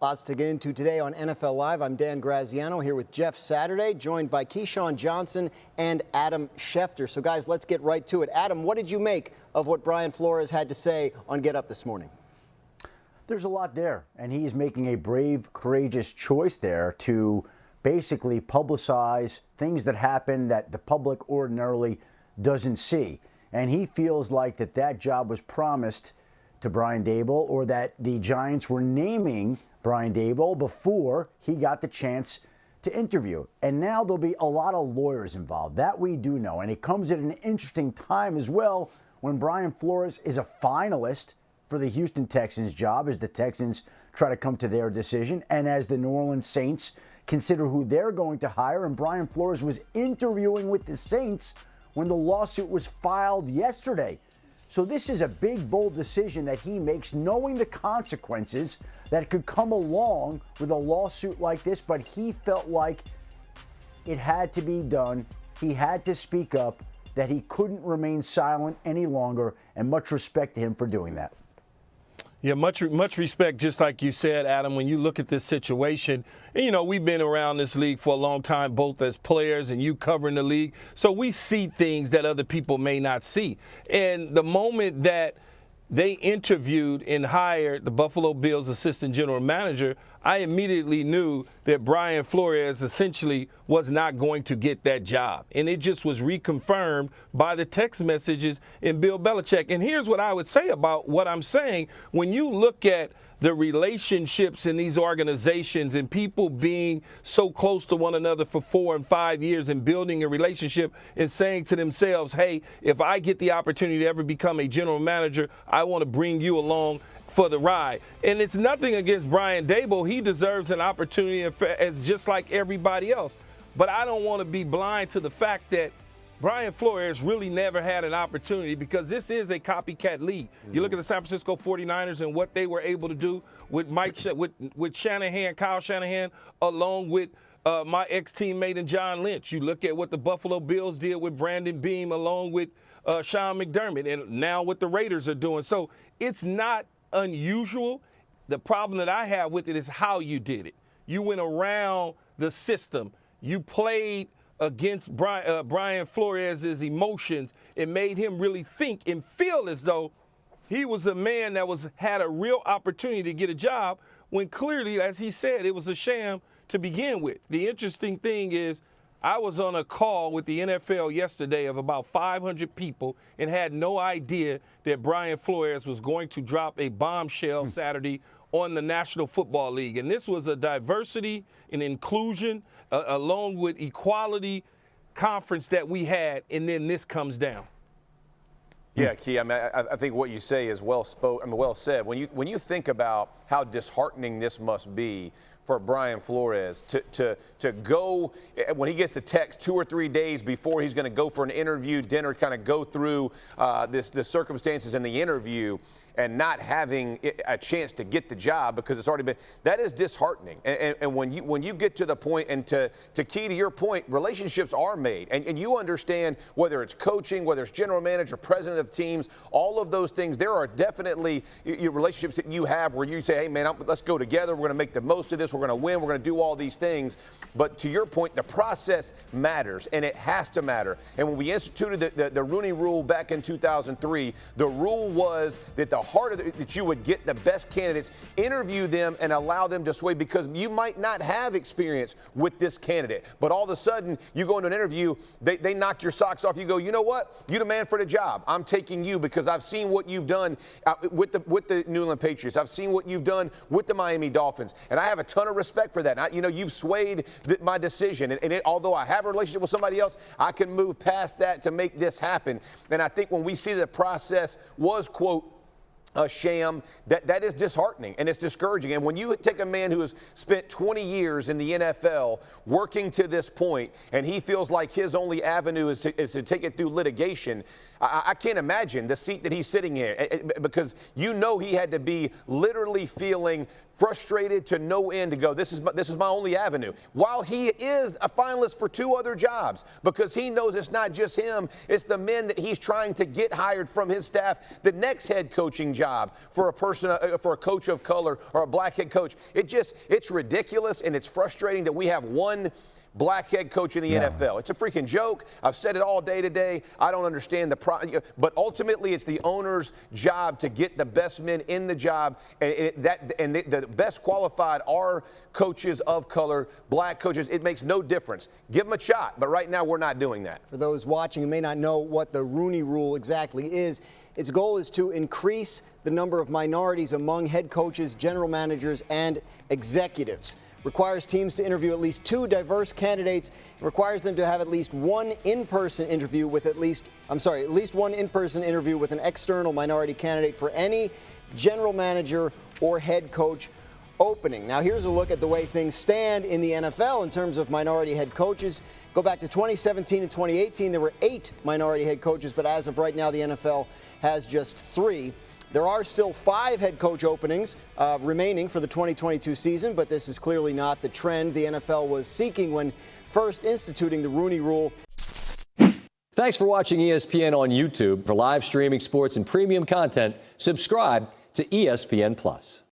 Lots to get into today on NFL Live. I'm Dan Graziano here with Jeff Saturday, joined by Keyshawn Johnson and Adam Schefter. So, guys, let's get right to it. Adam, what did you make of what Brian Flores had to say on Get Up this morning? There's a lot there, and he is making a brave, courageous choice there to basically publicize things that happen that the public ordinarily doesn't see. And he feels like that job was promised to Brian Daboll, or that the Giants were naming Brian Daboll before he got the chance to interview. And now there'll be a lot of lawyers involved. That we do know. And it comes at an interesting time as well when Brian Flores is a finalist for the Houston Texans job as the Texans try to come to their decision, and as the New Orleans Saints consider who they're going to hire. And Brian Flores was interviewing with the Saints when the lawsuit was filed yesterday. So this is a big, bold decision that he makes, knowing the consequences that could come along with a lawsuit like this. But he felt like it had to be done. He had to speak up, that he couldn't remain silent any longer, and much respect to him for doing that. Yeah, much respect, just like you said, Adam, when you look at this situation. And, you know, we've been around this league for a long time, both as players and you covering the league. So we see things that other people may not see. And the moment that they interviewed and hired the Buffalo Bills assistant general manager, I immediately knew that Brian Flores essentially was not going to get that job. And it just was reconfirmed by the text messages in Bill Belichick. And here's what I would say about what I'm saying. When you look at the relationships in these organizations and people being so close to one another for 4 and 5 years and building a relationship and saying to themselves, hey, if I get the opportunity to ever become a general manager, I want to bring you along for the ride. And it's nothing against Brian Daboll. He deserves an opportunity as just like everybody else. But I don't want to be blind to the fact that Brian Flores really never had an opportunity, because this is a copycat league. You look at the San Francisco 49ers and what they were able to do with with Shanahan, Kyle Shanahan, along with my ex-teammate and John Lynch. You look at what the Buffalo Bills did with Brandon Beam along with Sean McDermott, and now what the Raiders are doing. So it's not unusual. The problem that I have with it is how you did it. You went around the system. You played against Brian Flores' emotions. It made him really think and feel as though he was a man that had a real opportunity to get a job, when clearly, as he said, it was a sham to begin with. The interesting thing is, I was on a call with the NFL yesterday of about 500 people and had no idea that Brian Flores was going to drop a bombshell Saturday on the National Football League. And this was a diversity and inclusion along with equality conference that we had, and then this comes down. Yeah, Key. I mean, I think what you say is well said. When you think about how disheartening this must be for Brian Flores to go, when he gets the text 2 or 3 days before he's going to go for an interview, dinner, kind of go through the circumstances in the interview, and not having a chance to get the job because it's already been, that is disheartening. And when you get to the point, and to Key, to your point, relationships are made. And you understand, whether it's coaching, whether it's general manager, president of teams, all of those things, there are definitely relationships that you have where you say, hey, man, let's go together. We're going to make the most of this. We're going to win. We're going to do all these things. But to your point, the process matters, and it has to matter. And when we instituted the Rooney Rule back in 2003, the rule was that that you would get the best candidates, interview them, and allow them to sway, because you might not have experience with this candidate. But all of a sudden, you go into an interview, they knock your socks off. You go, you know what? You're the man for the job. I'm taking you because I've seen what you've done with the New England Patriots. I've seen what you've done with the Miami Dolphins. And I have a ton of respect for that. You've swayed my decision. And although I have a relationship with somebody else, I can move past that to make this happen. And I think when we see the process was, quote, a sham, that is disheartening and it's discouraging. And when you take a man who has spent 20 years in the NFL working to this point, and he feels like his only avenue is to take it through litigation, I can't imagine the seat that he's sitting in, because you know he had to be literally feeling frustrated to no end to go, this is my only avenue. While he is a finalist for 2 other jobs, because he knows it's not just him, it's the men that he's trying to get hired from his staff, the next head coaching job for a coach of color or a black head coach. It's ridiculous, and it's frustrating that we have one black head coach in the NFL. It's a freaking joke. I've said it all day today. I don't understand but ultimately it's the owner's job to get the best men in the job, and the best qualified are coaches of color, black coaches. It makes no difference. Give them a shot, but right now we're not doing that. For those watching who may not know what the Rooney Rule exactly is, its goal is to increase the number of minorities among head coaches, general managers, and executives. Requires teams to interview at least 2 diverse candidates. It requires them to have at least one in-person interview with at least one in-person interview with an external minority candidate for any general manager or head coach opening. Now, here's a look at the way things stand in the NFL in terms of minority head coaches. Go back to 2017 and 2018, there were 8 minority head coaches, but as of right now, the NFL has just 3. There are still 5 head coach openings remaining for the 2022 season, but this is clearly not the trend the NFL was seeking when first instituting the Rooney Rule. Thanks for watching ESPN on YouTube. For live streaming sports and premium content, subscribe to ESPN+.